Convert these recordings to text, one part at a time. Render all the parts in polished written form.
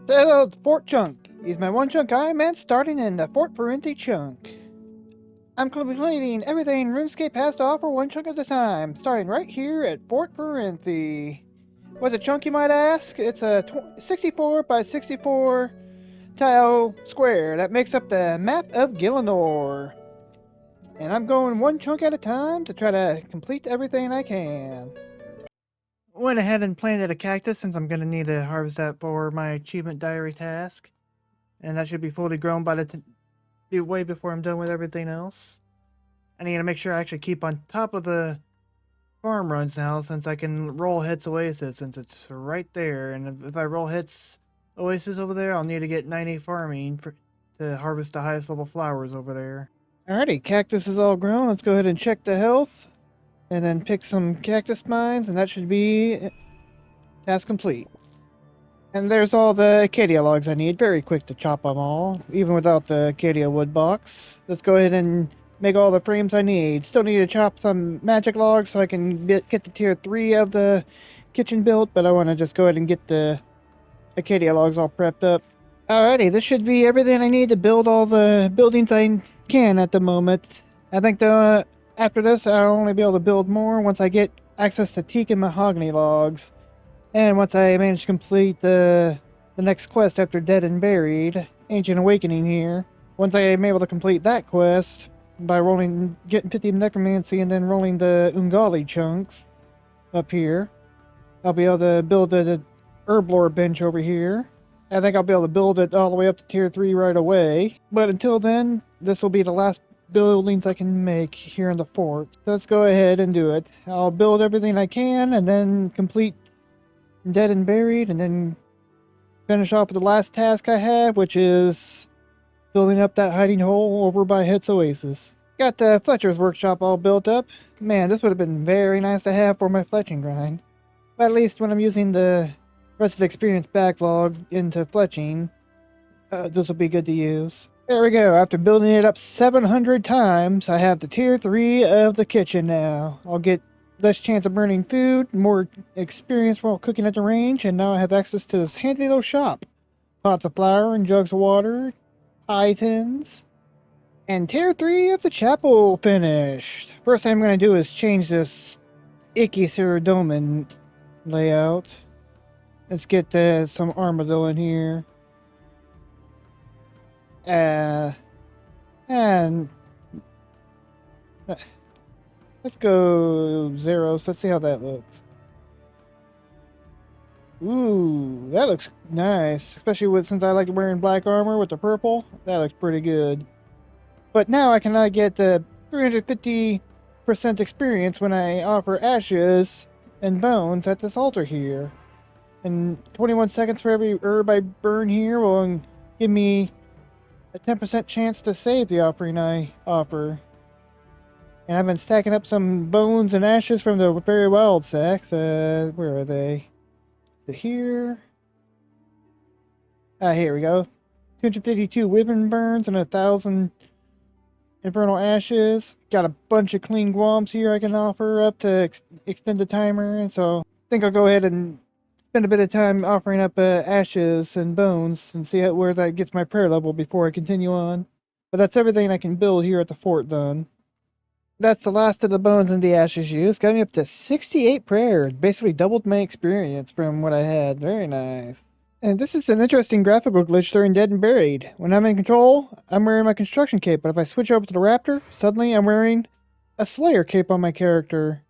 So, Fort Chunk. Use my one chunk I meant starting in the Fort Parenthi chunk. I'm completing everything RuneScape has to offer one chunk at a time, starting right here at Fort Parenthi. What's a chunk, you might ask? It's a 64 by 64 tile square that makes up the map of Gielinor. And I'm going one chunk at a time to try to complete everything I can. Went ahead and planted a cactus since I'm going to need to harvest that for my achievement diary task. And that should be fully grown by the way before I'm done with everything else. I need to make sure I actually keep on top of the farm runs now, since I can roll hits Oasis since it's right there. And if I roll hits Oasis over there, I'll need to get 90 farming to harvest the highest level flowers over there. Alrighty, cactus is all grown. Let's go ahead and check the health. And then pick some cactus mines, and that should be task complete. And there's all the acacia logs I need. Very quick to chop them all, even without the acacia wood box. Let's go ahead and make all the frames I need. Still need to chop some magic logs so I can get to tier 3 of the kitchen built, but I want to just go ahead and get the acacia logs all prepped up. Alrighty, this should be everything I need to build all the buildings I can at the moment. I think after this, I'll only be able to build more once I get access to teak and mahogany logs. And once I manage to complete the next quest after Dead and Buried, Ancient Awakening here. Once I am able to complete that quest by getting 50 Necromancy and then rolling the Ungali chunks up here, I'll be able to build the Herblore bench over here. I think I'll be able to build it all the way up to tier 3 right away. But until then, this will be the last buildings I can make here in the fort. So let's go ahead and do it. I'll build everything I can and then complete Dead and Buried and then finish off with the last task I have, which is building up that hiding hole over by Het's Oasis. Got the Fletcher's workshop all built up. Man, this would have been very nice to have for my fletching grind. But at least when I'm using the rest of the experience backlog into fletching, this will be good to use. There we go. After building it up 700 times, I have the tier 3 of the kitchen now. I'll get less chance of burning food, more experience while cooking at the range, and now I have access to this handy little shop. Pots of flour and jugs of water, pie tins, and tier 3 of the chapel finished. First thing I'm going to do is change this icky Ceredomin layout. Let's get some armadillo in here. And let's go 0. So let's see how that looks. Ooh, that looks nice, especially since I like wearing black armor with the purple. That looks pretty good. But now I cannot get the 350% experience when I offer ashes and bones at this altar here. And 21 seconds for every herb I burn here will give me a 10% chance to save the offering I offer. And I've been stacking up some bones and ashes from the very wild sacks. Where are they? Here. Here we go. 252 wyvern burns and 1,000 infernal ashes. Got a bunch of clean guams here I can offer up to extend the timer. And so I think I'll go ahead and spend a bit of time offering up ashes and bones and see where that gets my prayer level before I continue on. But that's everything I can build here at the fort done. That's the last of the bones and the ashes used. Got me up to 68 prayers. Basically doubled my experience from what I had. Very nice. And this is an interesting graphical glitch during Dead and Buried. When I'm in control, I'm wearing my construction cape. But if I switch over to the raptor, suddenly I'm wearing a slayer cape on my character.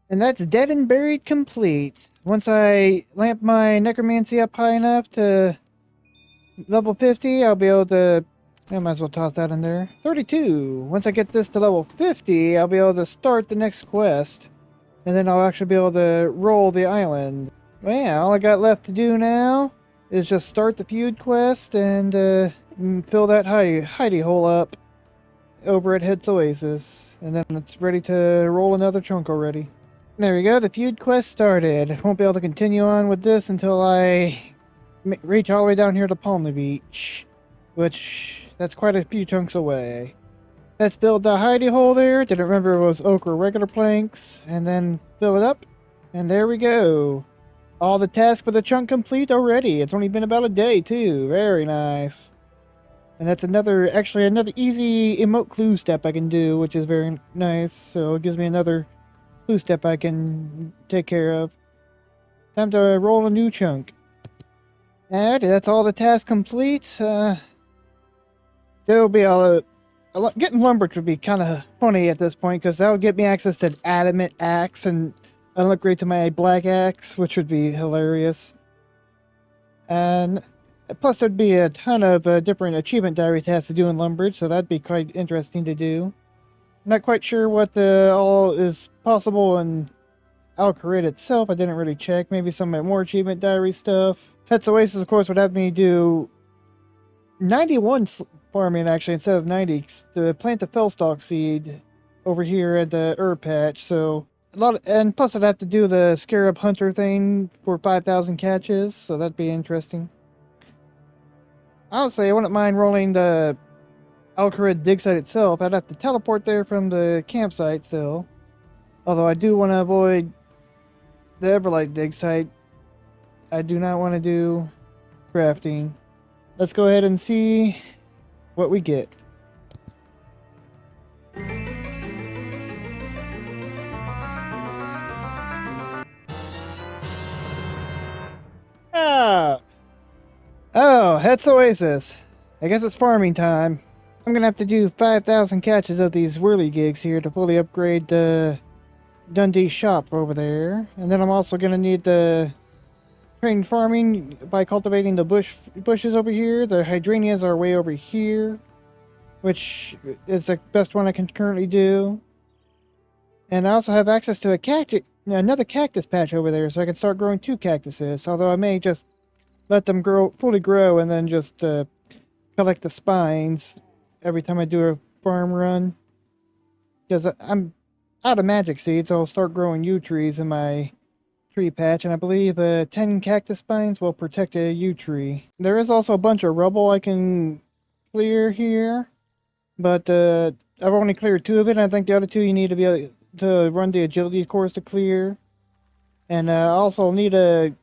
And that's Dead and Buried complete. Once I lamp my necromancy up high enough to level 50, I'll be able to... I might as well toss that in there. 32. Once I get this to level 50, I'll be able to start the next quest. And then I'll actually be able to roll the island. Well, all I got left to do now is just start the feud quest and fill that hidey hole up over at Het's Oasis. And then it's ready to roll another chunk already. There we go, the feud quest started. Won't be able to continue on with this until I reach all the way down here to Palmy Beach, which that's quite a few chunks away. Let's build the hidey hole there. Didn't remember it was oak or regular planks, and then fill it up. And there we go. All the tasks for the chunk complete already. It's only been about a day too. Very nice. And that's actually another easy emote clue step I can do, which is very nice. So it gives me another clue step I can take care of. Time to roll a new chunk. Alrighty, that's all the tasks complete. There'll be getting lumber would be kind of funny at this point, because that'll get me access to an adamant axe, and I'll upgrade to my black axe, which would be hilarious. And plus, there'd be a ton of different achievement diary tasks to do in lumber, so that'd be quite interesting to do. I'm not quite sure what all is possible in Alcarid itself. I didn't really check. Maybe some more achievement diary stuff. Het's Oasis, of course, would have me do 91 farming, actually, instead of 90, to plant the fellstalk seed over here at the herb patch. So and plus I'd have to do the scarab hunter thing for 5,000 catches, so that'd be interesting. Honestly, I wouldn't mind rolling the Alcarid dig site itself. I'd have to teleport there from the campsite still. Although I do want to avoid the Everlight dig site. I do not want to do crafting. Let's go ahead and see what we get. Ah! Oh, Het's Oasis. I guess it's farming time. I'm gonna have to do 5,000 catches of these whirligigs here to fully upgrade the Dundee shop over there. And then I'm also gonna need the train farming by cultivating the bushes over here. The hydrangeas are way over here, which is the best one I can currently do. And I also have access to another cactus patch over there, so I can start growing 2 cactuses. Although I may just let them fully grow, and then just collect the spines every time I do a farm run. Because I'm out of magic seeds, so I'll start growing yew trees in my tree patch, and I believe 10 cactus spines will protect a yew tree. There is also a bunch of rubble I can clear here, but I've only cleared 2 of it, and I think the other 2 you need to be able to run the agility course to clear. And I also need to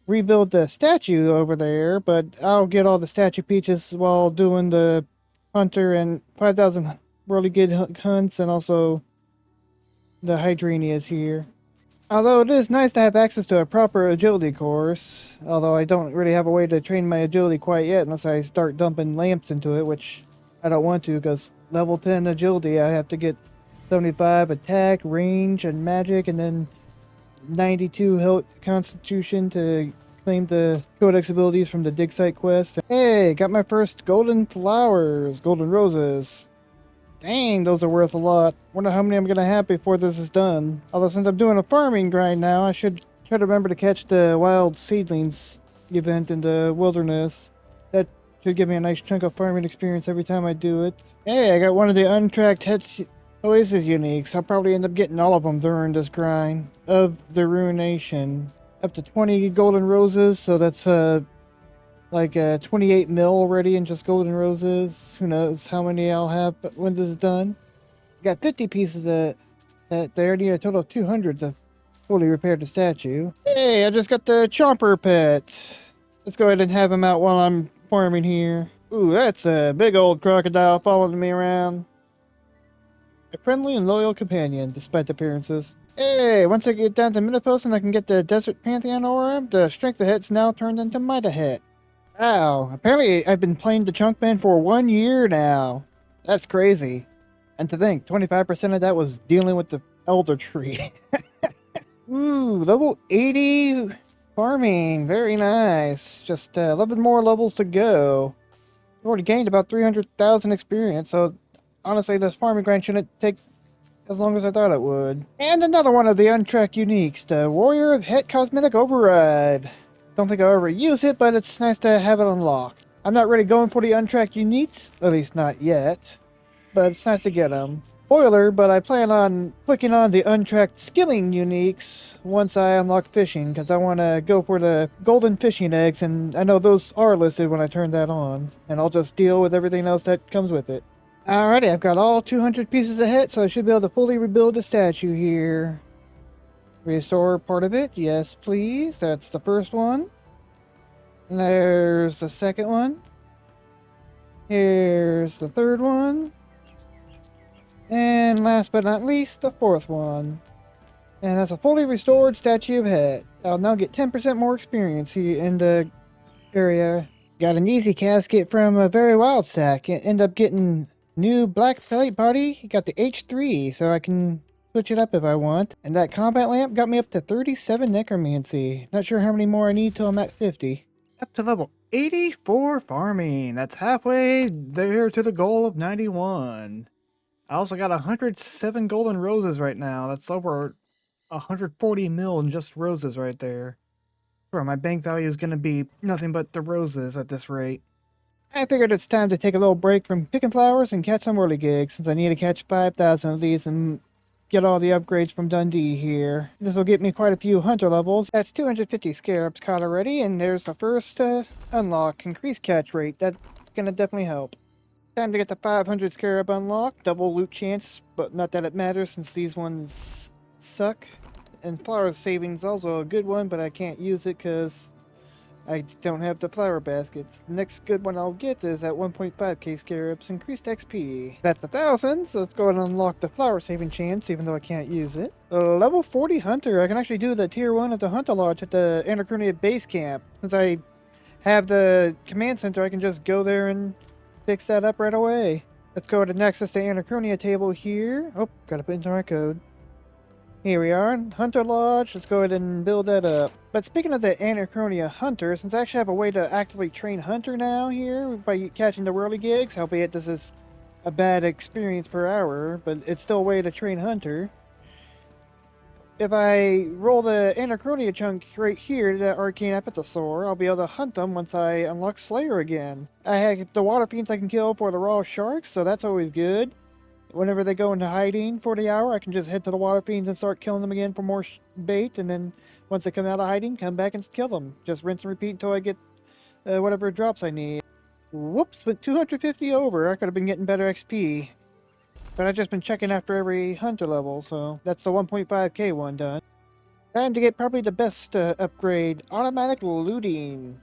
rebuild the statue over there, but I'll get all the statue peaches while doing the hunter and 5,000 whirligig hunts, and also the hydrangeas here. Although it is nice to have access to a proper agility course, although I don't really have a way to train my agility quite yet unless I start dumping lamps into it, which I don't want to, because level 10 agility I have to get 75 attack, range, and magic, and then 92 health constitution to claim the codex abilities from the dig site quest. Hey, got my first golden roses. Dang, those are worth a lot. Wonder how many I'm gonna have before this is done. Although since I'm doing a farming grind now, I should try to remember to catch the wild seedlings event in the wilderness. That should give me a nice chunk of farming experience every time I do it. Hey, I got one of the untracked Het's Oasis uniques. I'll probably end up getting all of them during this grind of the ruination. Up to 20 golden roses, so that's like 28 mil already in just golden roses. Who knows how many I'll have when this is done. Got 50 pieces of that there. Need a total of 200 to fully repair the statue. Hey, I just got the Chomper pet. Let's go ahead and have him out while I'm farming here. Ooh, that's a big old crocodile following me around. A friendly and loyal companion, despite appearances. Hey, once I get down to Minifos and I can get the Desert Pantheon orb, the Strength of Het's now turned into Might of Het. Wow, apparently I've been playing the chuknmen for 1 year now. That's crazy. And to think, 25% of that was dealing with the Elder Tree. Ooh, level 80 farming. Very nice. Just 11 more levels to go. I've already gained about 300,000 experience, so honestly this farming grind shouldn't take as long as I thought it would. And another one of the untracked uniques, the Warrior of Het Cosmetic Override. Don't think I'll ever use it, but it's nice to have it unlocked. I'm not really going for the untracked uniques, at least not yet, but it's nice to get them. Spoiler, but I plan on clicking on the untracked skilling uniques once I unlock fishing, because I want to go for the golden fishing eggs, and I know those are listed when I turn that on, and I'll just deal with everything else that comes with it. Alrighty, I've got all 200 pieces of Het, so I should be able to fully rebuild the statue here. Restore part of it. Yes, please. That's the first one. And there's the second one. Here's the third one. And last but not least, the fourth one. And that's a fully restored statue of Het. I'll now get 10% more experience here in the area. Got an easy casket from a very wild sack. End up getting new black plate body. Got the H3, so I can switch it up if I want. And that combat lamp got me up to 37 necromancy. Not sure how many more I need till I'm at 50. Up to level 84 farming. That's halfway there to the goal of 91. I also got 107 golden roses right now. That's over 140 mil in just roses right there. Sure, my bank value is going to be nothing but the roses at this rate. I figured it's time to take a little break from picking flowers and catch some early gigs, since I need to catch 5,000 of these and get all the upgrades from Dundee here. This will get me quite a few hunter levels. That's 250 scarabs caught already, and there's the first unlock, increased catch rate. That's going to definitely help. Time to get the 500 scarab unlock, double loot chance, but not that it matters since these ones suck. And flower savings also a good one, but I can't use it because I don't have the flower baskets. The next good one I'll get is at 1.5k scarabs, increased XP. That's 1,000, so let's go ahead and unlock the flower saving chance, even though I can't use it. Level 40 hunter, I can actually do the tier 1 of the hunter lodge at the Anacronia base camp. Since I have the command center, I can just go there and fix that up right away. Let's go ahead and access the Anacronia table here. Oh, gotta put into my code. Here we are, Hunter Lodge. Let's go ahead and build that up. But speaking of the Anacronia Hunter, since I actually have a way to actively train Hunter now here by catching the whirly gigs, albeit this is a bad experience per hour, but it's still a way to train Hunter. If I roll the Anacronia chunk right here, the Arcane Epithosaur, I'll be able to hunt them once I unlock Slayer again. I have the water fiends I can kill for the raw sharks, so that's always good. Whenever they go into hiding for the hour, I can just head to the water fiends and start killing them again for more bait, and then once they come out of hiding, come back and kill them. Just rinse and repeat until I get whatever drops I need. Whoops, went 250 over. I could have been getting better XP. But I've just been checking after every hunter level, so that's the 1.5k one done. Time to get probably the best upgrade, automatic looting.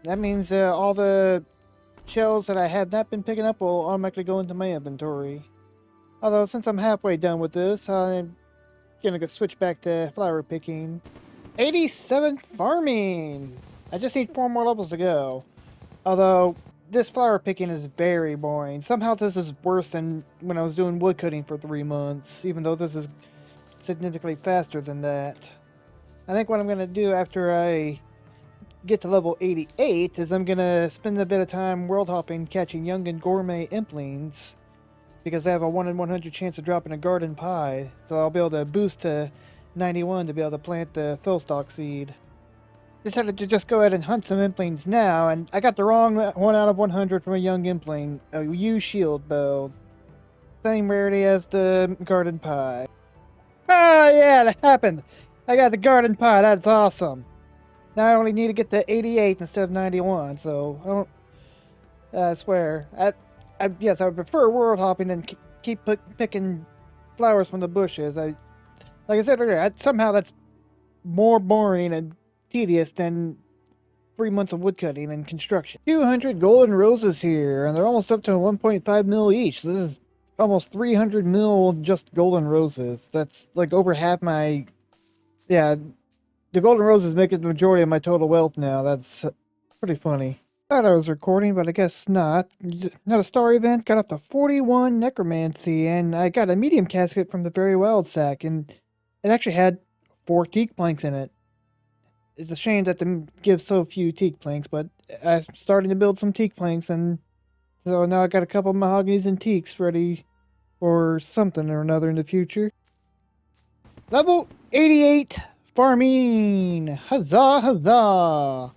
That means all the shells that I have not been picking up will automatically go into my inventory. Although, since I'm halfway done with this, I'm gonna go switch back to flower picking. 87 farming! I just need 4 more levels to go. Although, this flower picking is very boring. Somehow this is worse than when I was doing woodcutting for 3 months, even though this is significantly faster than that. I think what I'm gonna do after I get to level 88 is I'm gonna spend a bit of time world hopping catching young and gourmet implings, because I have a 1 in 100 chance of dropping a garden pie, so I'll be able to boost to 91 to be able to plant the Philstock seed. Decided to just go ahead and hunt some implings now, and I got the wrong 1 out of 100 from a young impling, a yew shield bow. Same rarity as the garden pie. Ah, yeah, that happened! I got the garden pie, that's awesome! Now I only need to get to 88 instead of 91, so I don't... I swear. Yes, I would prefer world hopping and keep picking flowers from the bushes. Like I said earlier, somehow that's more boring and tedious than 3 months of woodcutting and construction. 200 golden roses here, and they're almost up to 1.5 mil each. So this is almost 300 mil just golden roses. That's like over half my... Yeah, the golden roses make it the majority of my total wealth now. That's pretty funny. Thought I was recording, but I guess not. Not a star event, got up to 41 necromancy, and I got a medium casket from the very wild sack, and it actually had 4 teak planks in it. It's a shame that they give so few teak planks, but I'm starting to build some teak planks, and so now I got a couple of mahoganies and teaks ready for something or another in the future. Level 88 farming! Huzzah, huzzah!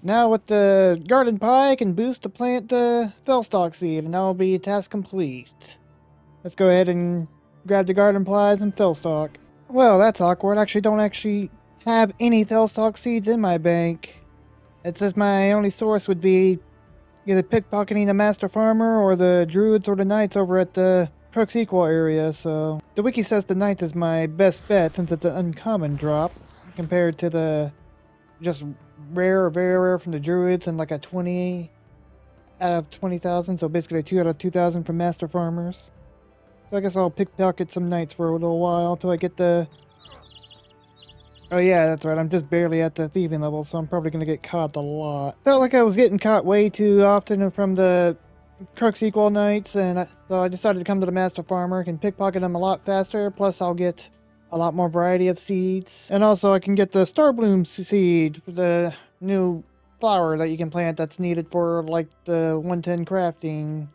Now with the garden pie, I can boost to plant the Philstock seed, and that will be task complete. Let's go ahead and grab the garden plies and Philstock. Well, that's awkward. I don't actually have any Philstock seeds in my bank. It says my only source would be either pickpocketing the master farmer or the druids or the knights over at the Crux Equal area, so the wiki says the 9th is my best bet since it's an uncommon drop compared to the just rare or very rare from the druids and like a 20 out of 20,000, so basically 2 out of 2,000 from master farmers. So I guess I'll pickpocket some knights for a little while until I get the... Oh yeah, that's right, I'm just barely at the thieving level, so I'm probably going to get caught a lot. Felt like I was getting caught way too often from the Crux Equal knights, and so I decided to come to the master farmer. I can pickpocket them a lot faster, plus I'll get a lot more variety of seeds. And also I can get the Starbloom seed, the new flower that you can plant that's needed for like the 110 crafting,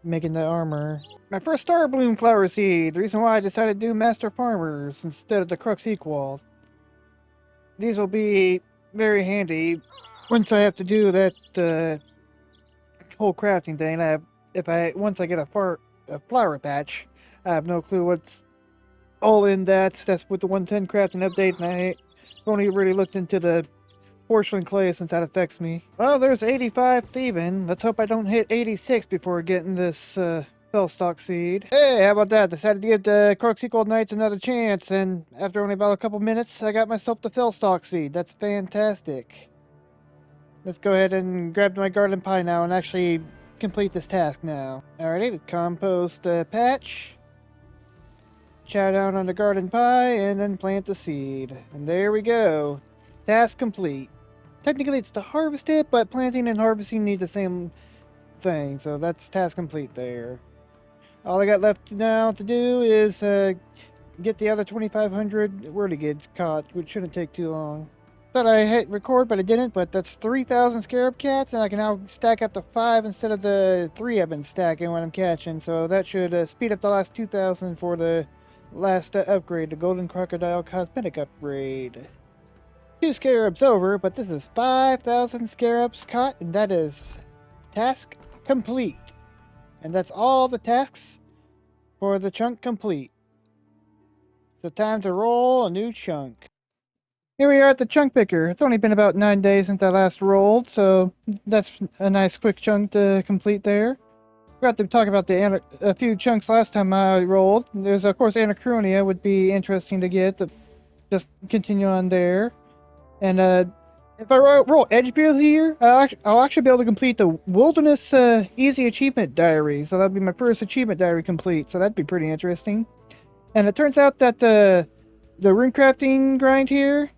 making the armor. My first Starbloom flower seed, the reason why I decided to do master farmers instead of the Crux Equal. These will be very handy once I have to do that whole crafting thing. Once I get a flower patch, I have no clue what's all in that. That's with the 110 crafting update, and I've only really looked into the porcelain clay since that affects me. Well, there's 85 thieving. Let's hope I don't hit 86 before getting this Fellstock seed. Hey, how about that? Decided to give the Crux Equal Knights another chance, and after only about a couple minutes, I got myself the Fellstock seed. That's fantastic. Let's go ahead and grab my garden pie now and actually complete this task now. Alrighty, compost patch. Chow down on the garden pie and then plant the seed. And there we go. Task complete. Technically it's to harvest it, but planting and harvesting need the same thing. So that's task complete there. All I got left now to do is get the other 2,500 whirligigs caught, which shouldn't take too long. Thought I hit record, but I didn't. But that's 3,000 scarab cats, and I can now stack up to 5 instead of the 3 I've been stacking when I'm catching. So that should speed up the last 2,000 for the last upgrade, the Golden Crocodile Cosmetic upgrade. 2 scarabs over, but this is 5,000 scarabs caught, and that is task complete. And that's all the tasks for the chunk complete. So time to roll a new chunk. Here we are at the chunk picker. It's only been about 9 days since I last rolled, so that's a nice quick chunk to complete there. Forgot to talk about a few chunks last time I rolled. There's, of course, Anachronia would be interesting to get. Just continue on there. And if I roll Edgefield here, I'll actually be able to complete the Wilderness Easy Achievement Diary. So that'd be my first achievement diary complete. So that'd be pretty interesting. And it turns out that the runecrafting grind here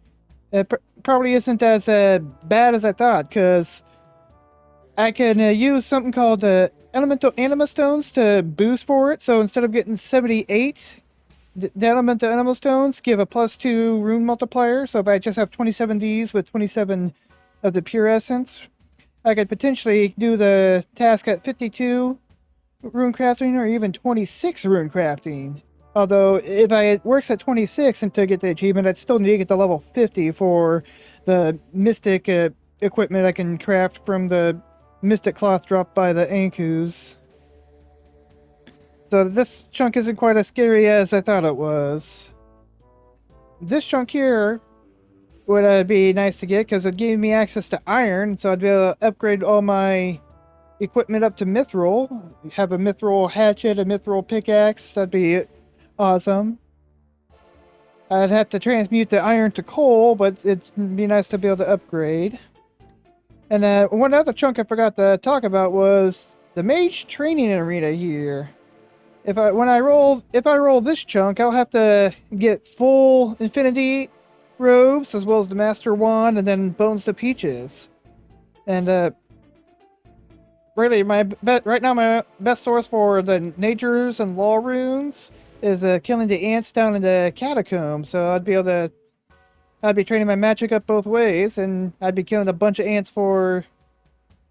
probably isn't as bad as I thought, because I can use something called Elemental Anima Stones to boost for it. So instead of getting 78, the Elemental Anima Stones give a +2 rune multiplier. So if I just have 27 of these with 27 of the Pure Essence, I could potentially do the task at 52 rune crafting or even 26 rune crafting. Although, if it works at 26 and to get the achievement, I'd still need to get to level 50 for the Mystic equipment I can craft from the Mystic Cloth dropped by the Ankus. So this chunk isn't quite as scary as I thought it was. This chunk here would be nice to get because it gave me access to iron, so I'd be able to upgrade all my equipment up to Mithril. Have a Mithril hatchet, a Mithril pickaxe, that'd be awesome. I'd have to transmute the iron to coal, but it'd be nice to be able to upgrade. And one other chunk I forgot to talk about was the Mage Training Arena here. If I roll this chunk, I'll have to get full Infinity robes as well as the Master Wand and then Bones to Peaches. And really, right now my best source for the Natures and Law runes is killing the ants down in the catacombs. So I'd be training my magic up both ways, and I'd be killing a bunch of ants for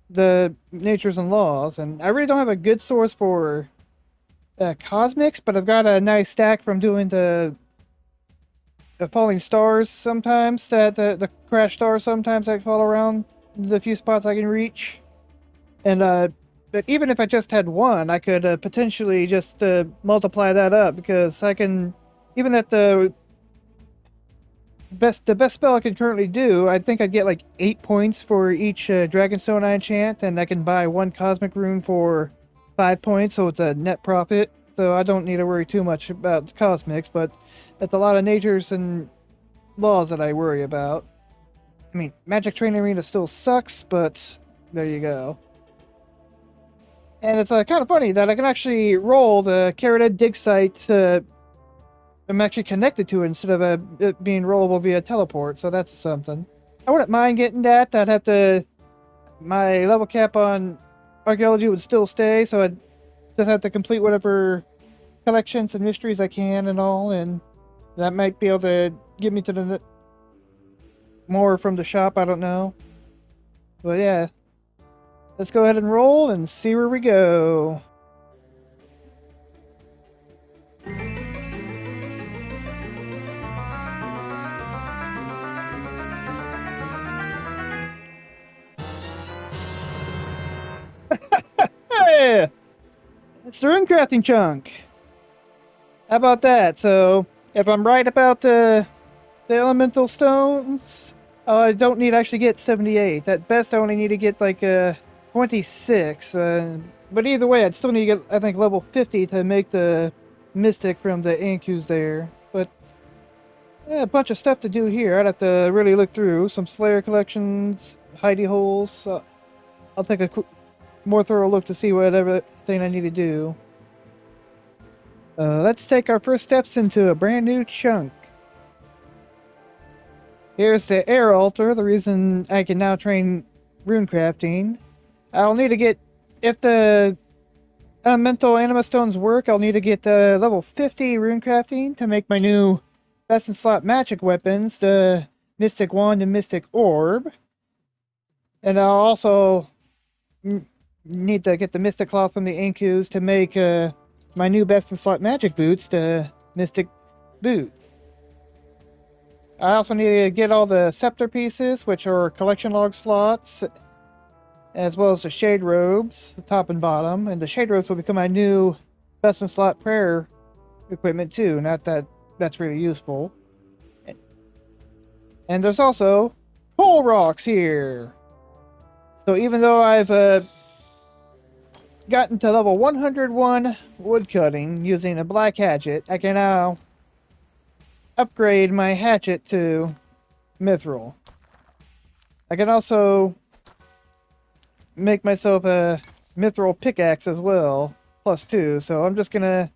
the Natures and Laws. And I really don't have a good source for cosmics, but I've got a nice stack from doing the falling stars sometimes, the crash stars sometimes that fall around the few spots I can reach. And but even if I just had one, I could potentially just multiply that up, because I can, even at the best spell I can currently do, I think I'd get like 8 points for each Dragonstone I enchant, and I can buy one cosmic rune for 5 points, so it's a net profit so I don't need to worry too much about the cosmics, but it's a lot of natures and laws that I worry about. I mean, Magic Training Arena still sucks, but there you go. And it's kind of funny that I can actually roll the Carrot dig site. I'm actually connected to it instead of it being rollable via teleport, so that's something. I wouldn't mind getting that. I'd have to... My level cap on archaeology would still stay, so I'd just have to complete whatever collections and mysteries I can and all, and that might be able to get me to the more from the shop, I don't know. But yeah, let's go ahead and roll and see where we go. Hey! It's the Runecrafting chunk! How about that? So, if I'm right about the elemental stones, I don't need to actually get 78. At best, I only need to get like 26. But either way, I'd still need to get, I think, level 50 to make the mystic from the Ankus there. But yeah, a bunch of stuff to do here. I'd have to really look through some Slayer collections, hidey holes. I'll take a more thorough look to see whatever thing I need to do. Let's take our first steps into a brand new chunk. Here's the air altar, the reason I can now train runecrafting. I'll need to get, if the elemental anima stones work, I'll need to get level 50 runecrafting to make my new best in slot magic weapons, the Mystic Wand and Mystic Orb. And I'll also need to get the Mystic Cloth from the Ankus to make my new best in slot magic boots, the Mystic Boots. I also need to get all the scepter pieces, which are collection log slots, as well as the shade robes, the top and bottom. And the shade robes will become my new best in slot prayer equipment too. Not that that's really useful. And there's also coal rocks here. So even though I've gotten to level 101 woodcutting using a black hatchet, I can now upgrade my hatchet to mithril. I can also make myself a mithril pickaxe as well, +2. So I'm just gonna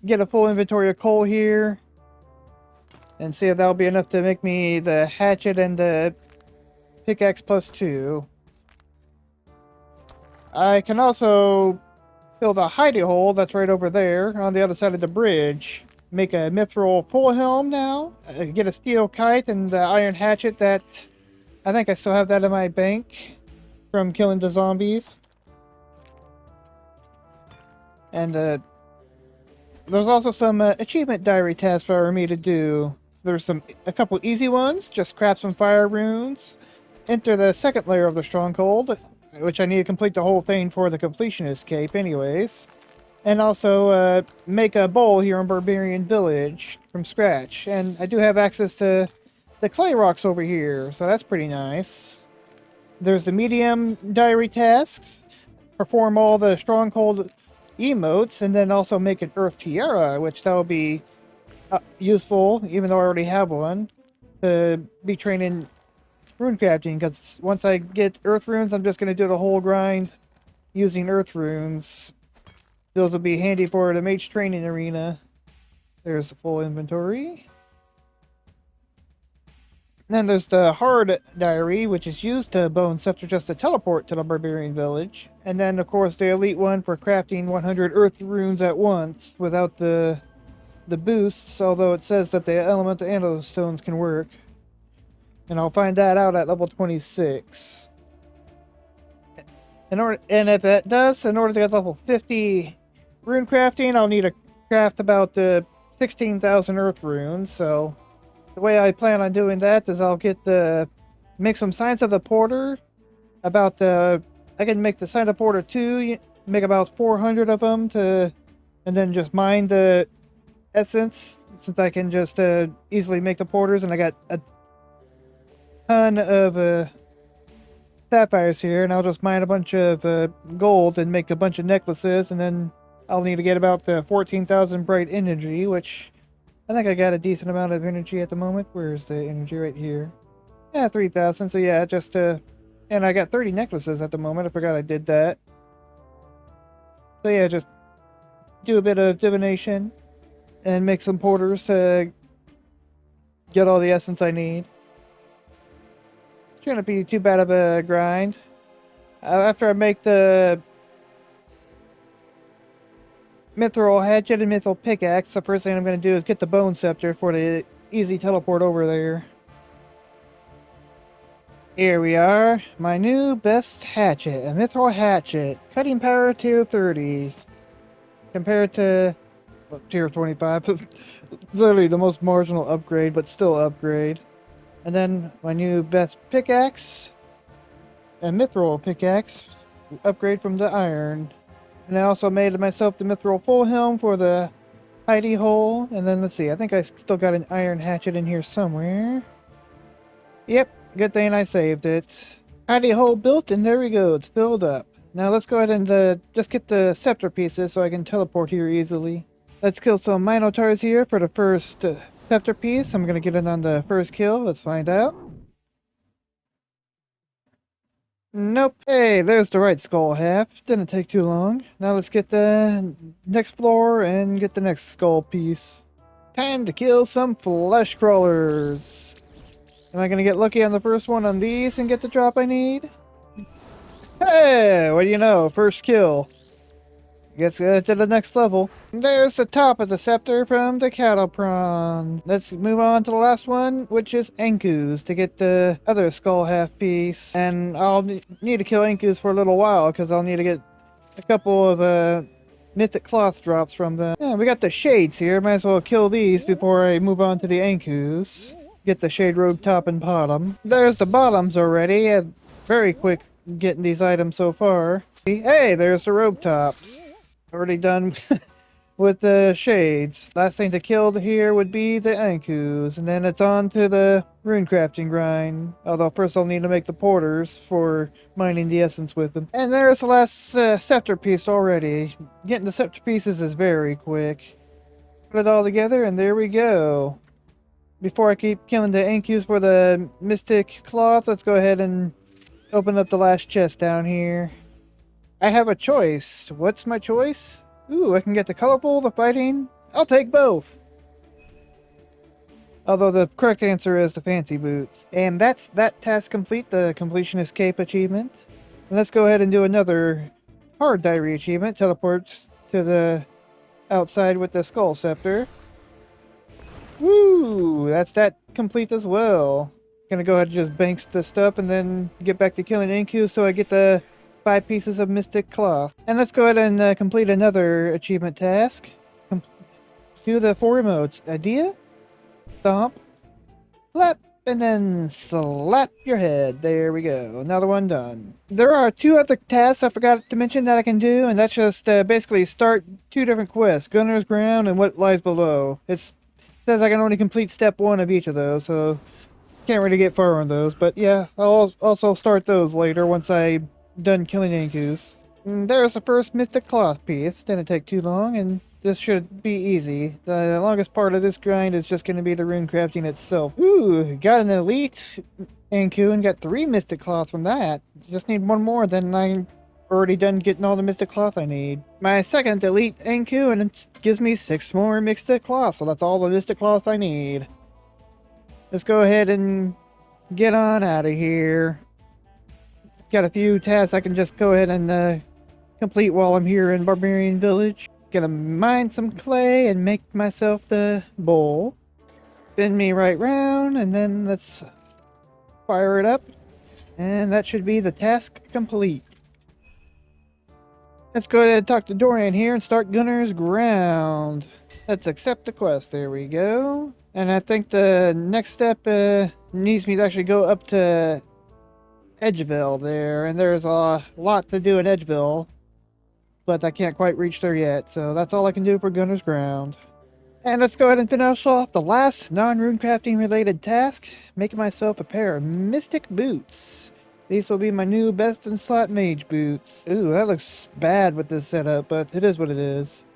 get a full inventory of coal here and see if that'll be enough to make me the hatchet and the pickaxe +2. I can also build a hidey hole that's right over there on the other side of the bridge. Make a mithril pole helm now. Get a steel kite and the iron hatchet that I think I still have that in my bank from killing the zombies. And there's also some achievement diary tasks for me to do. There's a couple easy ones. Just craft some fire runes. Enter the second layer of the stronghold, which I need to complete the whole thing for the completionist cape anyways. And also make a bowl here in Barbarian Village from scratch. And I do have access to the clay rocks over here, so that's pretty nice. There's the medium diary tasks. Perform all the stronghold emotes, and then also make an earth tiara, which that'll be useful, even though I already have one, to be training runecrafting, because once I get earth runes, I'm just going to do the whole grind using earth runes. Those will be handy for the mage training arena. There's the full inventory. Then there's the hard diary, which is used to bone scepter just to teleport to the barbarian village. And then, of course, the elite one for crafting 100 earth runes at once without the boosts, although it says that the elemental anima stones can work. And I'll find that out at level 26. And if that does, in order to get level 50 rune crafting, I'll need to craft about 16,000 earth runes. So the way I plan on doing that is I'll make some Signs of the Porter. I can make the Sign of the Porter 2, make about 400 of them and then just mine the essence, since I can just easily make the porters, and I got a ton of sapphires here, and I'll just mine a bunch of gold and make a bunch of necklaces, and then I'll need to get about the 14,000 bright energy, which I think I got a decent amount of energy at the moment. Where's the energy? Right here. Yeah, 3,000. So yeah, just and I got 30 necklaces at the moment. I forgot I did that. So yeah, just do a bit of divination and make some porters to get all the essence I need. It's gonna be too bad of a grind. After I make the mithril hatchet and mithril pickaxe, the first thing I'm gonna do is get the bone scepter for the easy teleport over there. Here we are, my new best hatchet, a mithril hatchet, cutting power tier 30, compared to tier 25. Literally the most marginal upgrade, but still upgrade. And then my new best pickaxe, a mithril pickaxe, upgrade from the iron. And I also made myself the mithril full helm for the hidey hole. And then let's see, I think I still got an iron hatchet in here somewhere. Yep, good thing I saved it. Hidey hole built, and there we go, it's filled up. Now let's go ahead and just get the scepter pieces so I can teleport here easily. Let's kill some minotaurs here for the first scepter piece. I'm gonna get it on the first kill. Let's find out. Nope. Hey, there's the right skull half. Didn't take too long. Now let's get the next floor and get the next skull piece. Time to kill some flesh crawlers. Am I gonna get lucky on the first one on these and get the drop I need? Hey, what do you know? First kill. Gets to the next level. There's the top of the scepter from the cattle prawn. Let's move on to the last one, which is Ankus, to get the other skull half piece. And I'll need to kill Ankus for a little while, because I'll need to get a couple of mythic cloth drops from them. Yeah, we got the shades here. Might as well kill these before I move on to the Ankus. Get the shade robe top and bottom. There's the bottoms already. Very quick getting these items so far. Hey, there's the robe tops. Already done with the shades. Last thing to kill here would be the Ankus, and then it's on to the runecrafting grind. Although first I'll need to make the porters for mining the essence with them. And there's the last scepter piece already. Getting the scepter pieces is very quick. Put it all together and there we go. Before I keep killing the Ankus for the mystic cloth, let's go ahead and open up the last chest down here. I have a choice. What's my choice? Ooh, I can get the colorful, the fighting. I'll take both. Although the correct answer is the fancy boots. And that's that task complete, the completionist cape achievement. And let's go ahead and do another hard diary achievement. Teleport to the outside with the skull scepter. Woo! That's that complete as well. Gonna go ahead and just bank this stuff and then get back to killing Ankus so I get the 5 pieces of mystic cloth. And let's go ahead and complete another achievement task. Do the 4 emotes. Idea, stomp, flap, and then slap your head. There we go. Another one done. There are 2 other tasks I forgot to mention that I can do, and that's just basically start 2 different quests. Gunner's Ground and What Lies Below. It says I can only complete step 1 of each of those, so can't really get far on those. But yeah, I'll also start those later once I'm done killing Ankus. There's the first mythic cloth piece. Didn't take too long, and this should be easy. The longest part of this grind is just going to be the runecrafting itself. Ooh, got an elite Anku and got 3 mystic cloth from that. Just need 1 more, then I'm already done getting all the mystic cloth I need. My second elite Anku, and it gives me 6 more mystic cloth, so that's all the mystic cloth I need. Let's go ahead and get on out of here. Got a few tasks I can just go ahead and complete while I'm here in Barbarian Village. Gonna mine some clay and make myself the bowl. Spin me right round, and then let's fire it up. And that should be the task complete. Let's go ahead and talk to Dorian here and start Gunner's Ground. Let's accept the quest. There we go. And I think the next step needs me to actually go up to Edgeville there, and there's a lot to do in Edgeville, but I can't quite reach there yet, so that's all I can do for Gunner's Ground. And let's go ahead and finish off the last non-runecrafting related task, making myself a pair of mystic boots. These will be my new best in slot mage boots. Ooh, that looks bad with this setup, but it is what it is.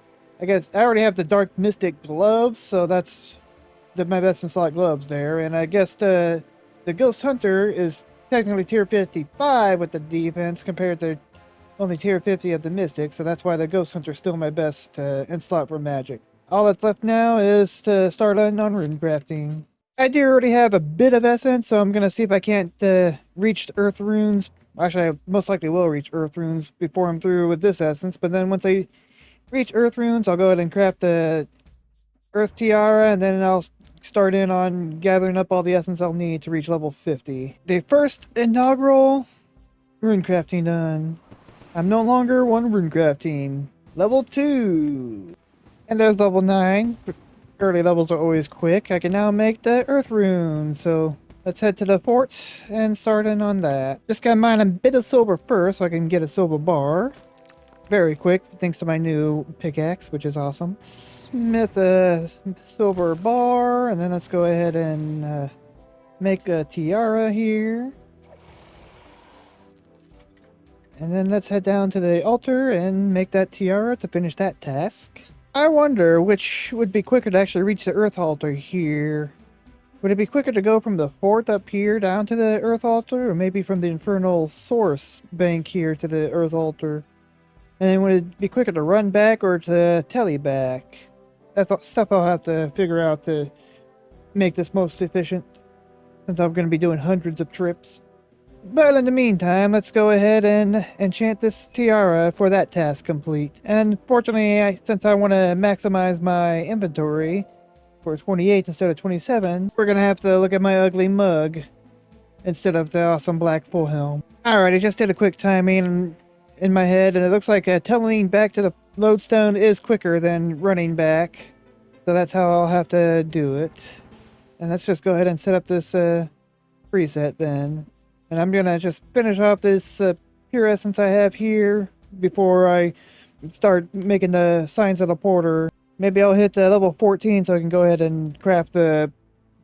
I guess I already have the Dark Mystic gloves, so that's my best in slot gloves there. And I guess the Ghost Hunter is technically tier 55 with the defense compared to only tier 50 of the Mystic, so that's why the Ghost Hunter is still my best in slot for magic. All that's left now is to start on runecrafting. I do already have a bit of essence, so I'm going to see if I can't reach Earth Runes. Actually, I most likely will reach Earth Runes before I'm through with this essence, but then once I reach Earth Runes, I'll go ahead and craft the Earth Tiara, and then I'll start in on gathering up all the essence I'll need to reach level 50. The first inaugural runecrafting done. I'm no longer one runecrafting. Level 2. And there's level 9. Early levels are always quick. I can now make the Earth Rune, so let's head to the fort and start in on that. Just gotta mine a bit of silver first so I can get a silver bar. Very quick, thanks to my new pickaxe, which is awesome. Smith a silver bar, and then let's go ahead and make a tiara here. And then let's head down to the altar and make that tiara to finish that task. I wonder which would be quicker to actually reach the earth altar here. Would it be quicker to go from the fort up here down to the earth altar, or maybe from the infernal source bank here to the earth altar? And then would it be quicker to run back or to tele back? That's stuff I'll have to figure out to make this most efficient, since I'm going to be doing hundreds of trips. But in the meantime, let's go ahead and enchant this tiara for that task complete. And fortunately, since I want to maximize my inventory for 28 instead of 27, we're going to have to look at my ugly mug instead of the awesome black full helm. Alright, I just did a quick timing in my head, and it looks like teleporting back to the lodestone is quicker than running back. So that's how I'll have to do it. And let's just go ahead and set up this preset then. And I'm gonna just finish off this pure essence I have here before I start making the signs of the porter. Maybe I'll hit level 14 so I can go ahead and craft the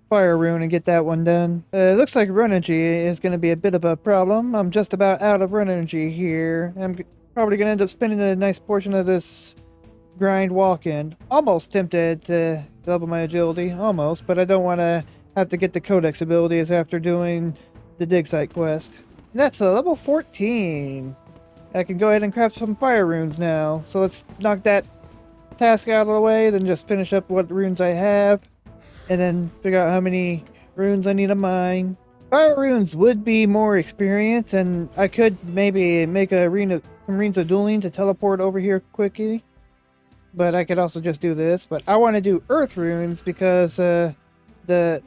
fire rune and get that one done. It looks like run energy is going to be a bit of a problem. I'm just about out of run energy here. I'm probably going to end up spending a nice portion of this grind walking. Almost tempted to double my agility, almost, but I don't want to have to get the codex abilities after doing the dig site quest. And that's a level 14. I can go ahead and craft some fire runes now. So let's knock that task out of the way, then just finish up what runes I have, and then figure out how many runes I need to mine. Fire runes would be more experience, and I could maybe make some runes of dueling to teleport over here quickly. But I could also just do this. But I want to do earth runes because for the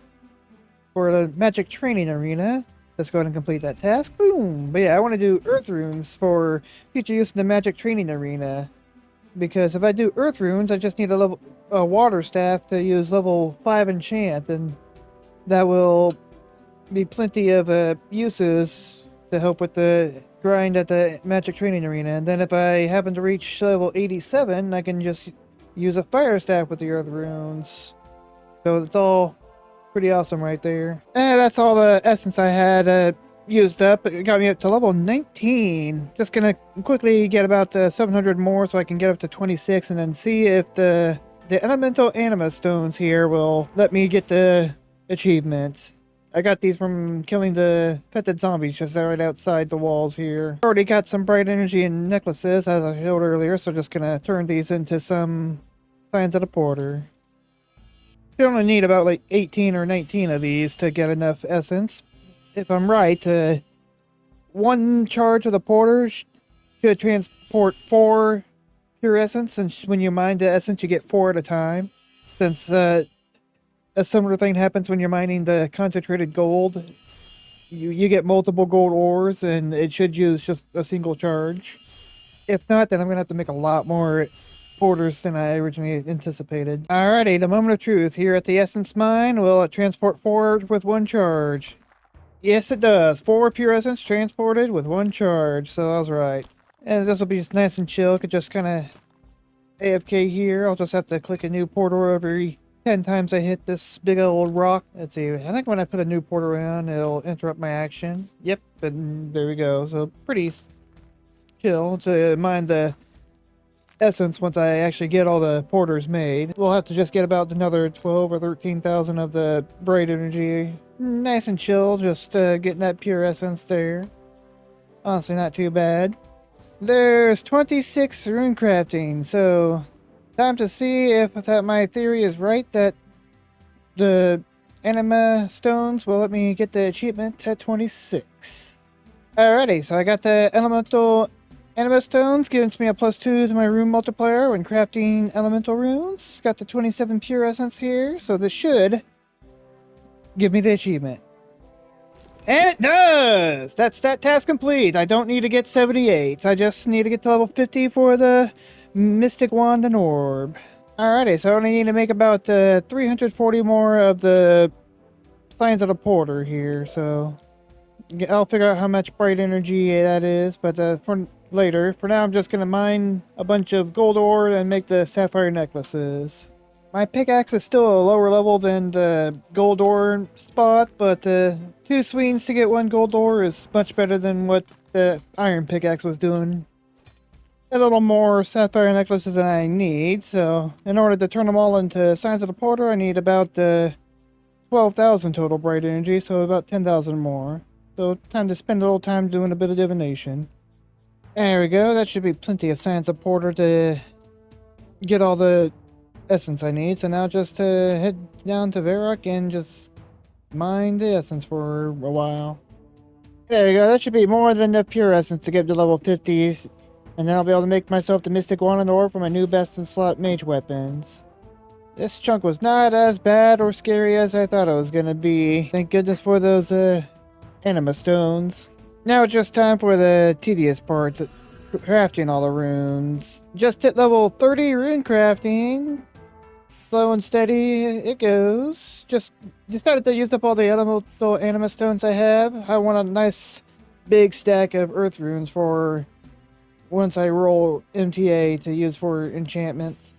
magic training arena. Let's go ahead and complete that task. Boom! But yeah, I want to do earth runes for future use in the magic training arena. Because if I do earth runes, I just need a water staff to use level 5 enchant, and that will be plenty of uses to help with the grind at the magic training arena. And then if I happen to reach level 87, I can just use a fire staff with the earth runes. So it's all pretty awesome right there. And that's all the essence I had used up. It got me up to level 19. Just gonna quickly get about 700 more so I can get up to 26, and then see if the elemental anima stones here will let me get the achievements. I got these from killing the fetid zombies just right outside the walls here. Already got some bright energy and necklaces as I showed earlier, so just gonna turn these into some signs of the porter. You only need about like 18 or 19 of these to get enough essence. If I'm right, one charge of the porter should transport 4 pure essence, and when you mine the essence, you get 4 at a time. Since a similar thing happens when you're mining the concentrated gold, you get multiple gold ores, and it should use just a single charge. If not, then I'm gonna have to make a lot more porters than I originally anticipated. Alrighty, the moment of truth here at the essence mine. Will it transport 4 with 1 charge? Yes, it does. 4 pure essence transported with 1 charge, so I was right. And this will be just nice and chill. I could just kind of AFK here. I'll just have to click a new portal every 10 times I hit this big old rock. Let's see, I think when I put a new portal in, it'll interrupt my action. Yep, and there we go. So pretty chill to mine the essence once I actually get all the porters made. We'll have to just get about another 12 or 13,000 of the bright energy. Nice and chill, just getting that pure essence there. Honestly, not too bad. There's 26 runecrafting, so time to see if that my theory is right that the anima stones will let me get the achievement at 26. Alrighty, so I got the elemental anima stones, giving me a +2 to my rune multiplier when crafting elemental runes. Got the 27 pure essence here, so this should give me the achievement. And it does! That's that task complete. I don't need to get 78. I just need to get to level 50 for the Mystic Wand and Orb. Alrighty, so I only need to make about 340 more of the Signs of the Porter here, so I'll figure out how much bright energy that is, but for later. For now, I'm just going to mine a bunch of gold ore and make the sapphire necklaces. My pickaxe is still a lower level than the gold ore spot, but 2 swings to get 1 gold ore is much better than what the iron pickaxe was doing. A little more sapphire necklaces than I need, so in order to turn them all into Signs of the Porter, I need about 12,000 total bright energy, so about 10,000 more. So time to spend a little time doing a bit of divination. There we go, that should be plenty of Signs of Porter to get all the essence I need. So now just head down to Varrock and just mine the essence for a while. There you go, that should be more than enough pure essence to get to level 50. And then I'll be able to make myself the Mystic Wand and Orb for my new best in slot mage weapons. This chunk was not as bad or scary as I thought it was gonna be. Thank goodness for those anima stones. Now it's just time for the tedious part, crafting all the runes. Just hit level 30 rune crafting. Slow and steady it goes. Just decided to use up all the elemental anima stones I have. I want a nice big stack of earth runes for once I roll MTA to use for enchantments.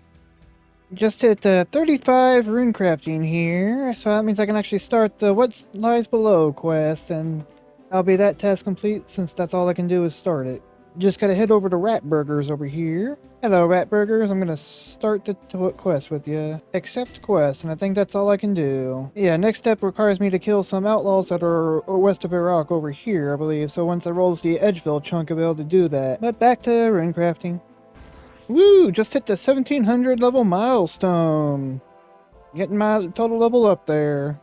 Just hit 35 rune crafting here, so that means I can actually start the What Lies Below quest, and I'll be that task complete since that's all I can do is start it. Just gotta head over to Rat Burgers over here. Hello, Rat Burgers. I'm gonna start the quest with you. Accept quest, and I think that's all I can do. Yeah, next step requires me to kill some outlaws that are west of Varrock over here, I believe. So once I rolls the Edgeville chunk, I'll be able to do that. But back to runecrafting. Woo! Just hit the 1700 level milestone. Getting my total level up there.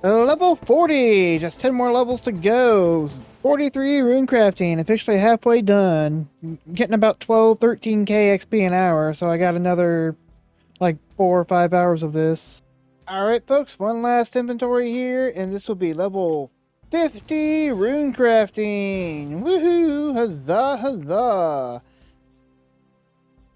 Level 40! Just 10 more levels to go. 43 runecrafting, officially halfway done. Getting about 12, 13k XP an hour, so I got another like 4 or 5 hours of this. Alright folks, one last inventory here, and this will be level 50 runecrafting! Woohoo! Huzzah, huzzah!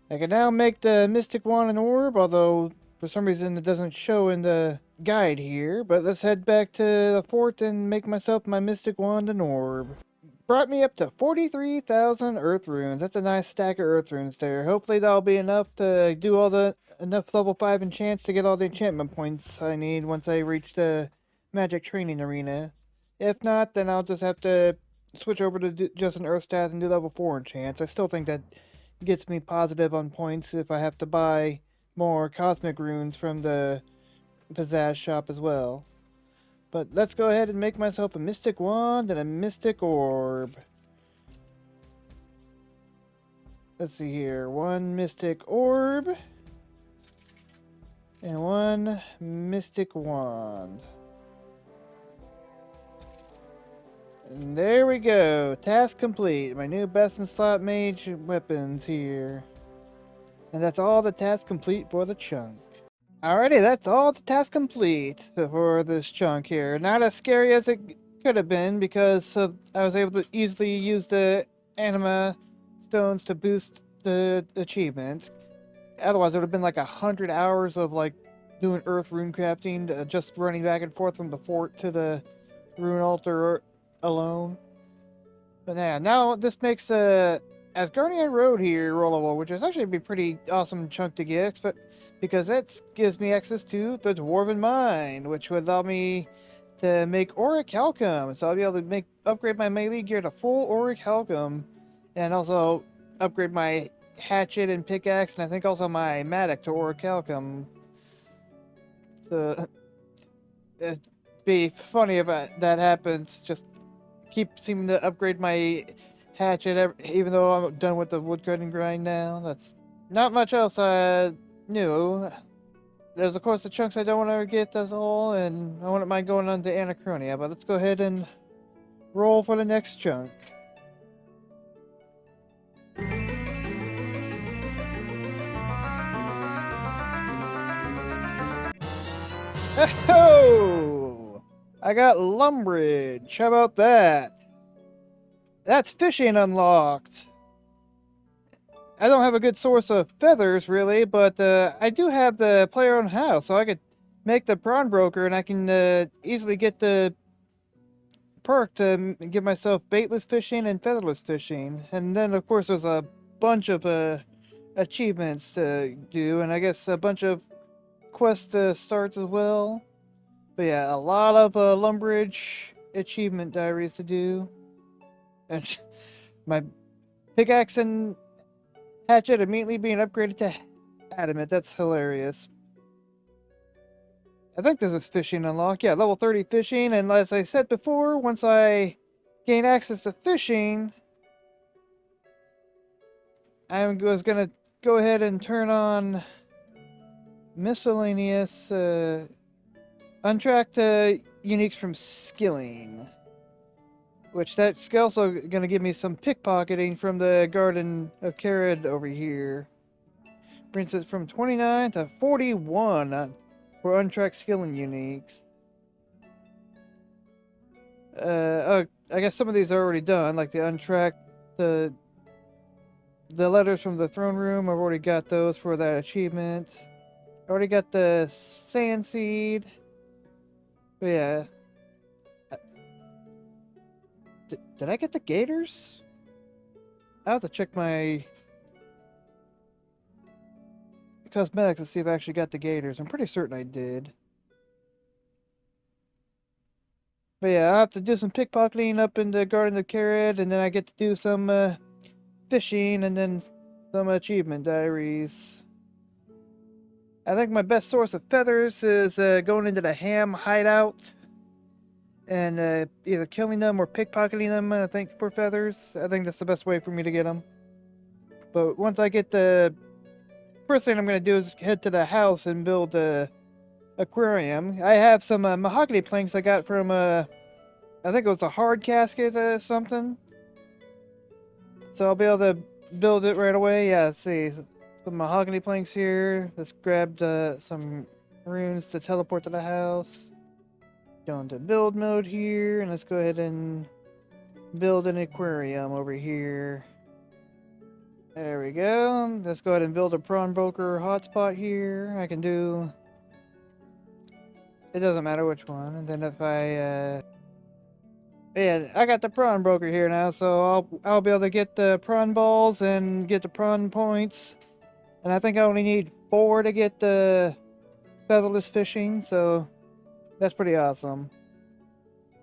I can now make the Mystic Wand and Orb, although for some reason it doesn't show in the guide here. But let's head back to the fort and make myself my Mystic Wand and Orb. Brought me up to 43,000 Earth Runes. That's a nice stack of Earth Runes there. Hopefully that'll be enough to do all the enough level 5 enchants to get all the enchantment points I need once I reach the Magic Training Arena. If not, then I'll just have to switch over to just an Earth Stat and do level 4 enchants. I still think that gets me positive on points if I have to buy more cosmic runes from the Pizzazz shop as well. But let's go ahead and make myself a Mystic Wand and a Mystic Orb. Let's see here. 1 Mystic Orb and 1 Mystic Wand. And there we go. Task complete. My new best in slot mage weapons here. And that's all the task complete for the chunk. Alrighty, that's all the task complete for this chunk here. Not as scary as it could have been because I was able to easily use the anima stones to boost the achievement. Otherwise, it would have been like 100 hours of like doing earth rune crafting, just running back and forth from the fort to the rune altar alone. But yeah, now this makes Asgardian Road here rollable, which is actually be a pretty awesome chunk to get, because that gives me access to the Dwarven Mine, which would allow me to make orichalcum. So I'll be able to upgrade my melee gear to full orichalcum, and also upgrade my hatchet and pickaxe, and I think also my mattock to orichalcum. So it'd be funny if that happens. Just keep seeming to upgrade my hatchet, even though I'm done with the woodcutting grind now. That's not much else I knew. There's of course the chunks I don't want to get, that's all, and I wouldn't mind going on to Anachronia, but let's go ahead and roll for the next chunk. Oh! I got Lumbridge. How about that? That's fishing unlocked. I don't have a good source of feathers, really, but I do have the player-owned house, so I could make the prawn broker, and I can easily get the perk to give myself baitless fishing and featherless fishing. And then, of course, there's a bunch of achievements to do, and I guess a bunch of quests to start as well. But yeah, a lot of Lumbridge achievement diaries to do. And my pickaxe and hatchet immediately being upgraded to adamant. That's hilarious. I think this is fishing unlock. Yeah, level 30 fishing. And as I said before, once I gain access to fishing, I was going to go ahead and turn on miscellaneous untracked uniques from skilling. Which that's also going to give me some pickpocketing from the Garden of Carid over here. Brings it from 29 to 41 for untracked skilling uniques. Oh, I guess some of these are already done, like the untracked, the letters from the throne room. I've already got those for that achievement. I already got the sand seed. But yeah. Did I get the gators? I have to check my cosmetics to see if I actually got the gators. I'm pretty certain I did. But yeah, I'll have to do some pickpocketing up in the Garden of Carid, and then I get to do some fishing and then some achievement diaries. I think my best source of feathers is going into the ham hideout and either killing them or pickpocketing them, I think, for feathers. I think that's the best way for me to get them. But once I get the... First thing I'm going to do is head to the house and build a aquarium. I have some mahogany planks I got from, I think it was a hard casket or something. So I'll be able to build it right away. Yeah, let's see. Some mahogany planks here. Let's grab some runes to teleport to the house. Go into build mode here, and let's go ahead and build an aquarium over here. There we go. Let's go ahead and build a prawn broker hotspot here. I can do... It doesn't matter which one. And then if I... Yeah, I got the prawn broker here now, so I'll be able to get the prawn balls and get the prawn points. And I think I only need 4 to get the featherless fishing, so... That's pretty awesome.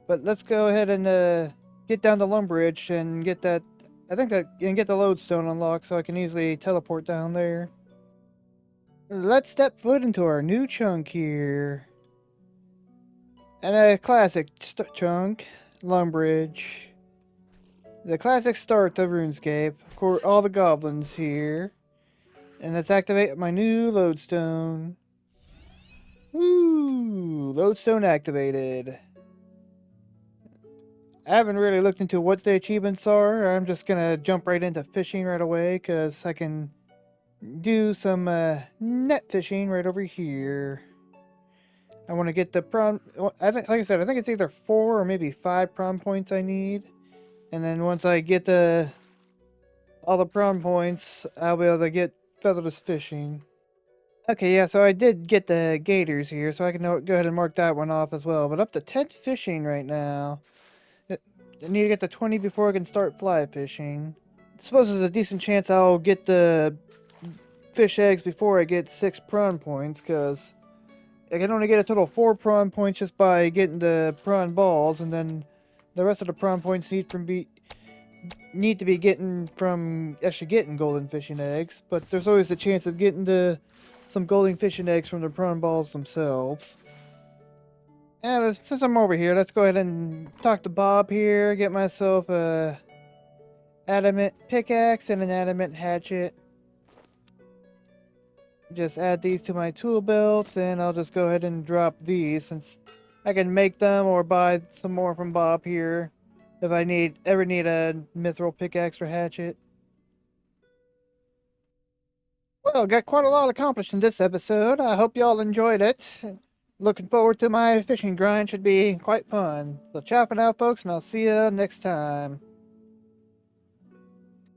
But let's go ahead and get down to Lumbridge and get that... I think that... And get the lodestone unlocked so I can easily teleport down there. Let's step foot into our new chunk here. And a classic chunk. Lumbridge. The classic start of RuneScape. Of course, all the goblins here. And let's activate my new lodestone. Woo! Lodestone activated. I haven't really looked into what the achievements are. I'm just gonna jump right into fishing right away because I can do some net fishing right over here. I want to get the prawn. Like I said, I think it's either 4 or maybe 5 prawn points I need. And then once I get all the prawn points, I'll be able to get featherless fishing. Okay, yeah, so I did get the gators here, so I can go ahead and mark that one off as well. But up to 10 fishing right now. I need to get to 20 before I can start fly fishing. I suppose there's a decent chance I'll get the fish eggs before I get 6 prawn points, because I can only get a total of 4 prawn points just by getting the prawn balls, and then the rest of the prawn points need to be getting from actually getting golden fishing eggs. But there's always the chance of getting some golden fishing eggs from the prawn balls themselves. And since I'm over here, let's go ahead and talk to Bob here, get myself a adamant pickaxe and an adamant hatchet. Just add these to my tool belt, and I'll just go ahead and drop these since I can make them or buy some more from Bob here if I ever need a mithril pickaxe or hatchet. Well, got quite a lot accomplished in this episode. I hope y'all enjoyed it. Looking forward to my fishing grind, should be quite fun. So ciao for now, folks, and I'll see ya next time.